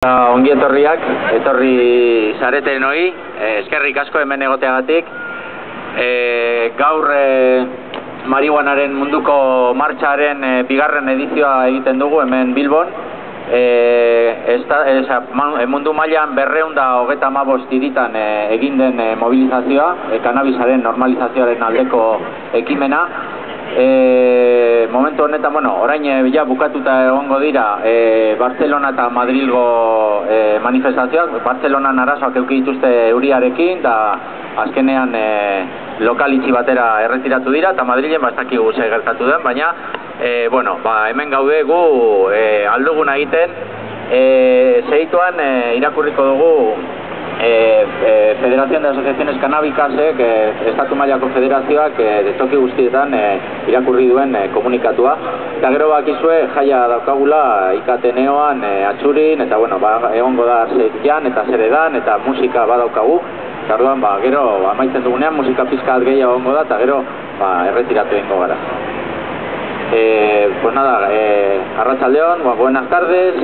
Ongi etorriak, etorri zareten hori, eskerrik asko hemen egoteagatik. Gaur marihuanaren munduko martxaren bigarren edizioa egiten dugu hemen Bilbon. Mundu mailan 235 hiritan egin den mobilizazioa, kannabisaren normalizazioaren aldeko ekimena. Momentu honetan, orain ja bukatuta egongo dira Barcelona eta Madrilgo manifestazioak. Barcelonan arazoak eduki dituzte euriarekin, eta azkenean lokal itxi batera erretiratu dira, eta Madrilen ez dakigu zer gertatu den, baina hemen gaude gu alduguna egiten. Segituan irakurriko dugu Federación de Asociaciones Canábicas, estatu mailako federazioak toki guztietan irakurri duen komunikatua. Eta gero bakizue jaia daukagula Ikateneoan Atxurin, eta egongo da jan eta zer edan, eta musika badaukagu. Eta orduan, gero amaitzen dugunean musika pizkat gehiago egongo da, eta gero erretiratu egingo gara. Pues nada, arratsaldeon, buenas tardes.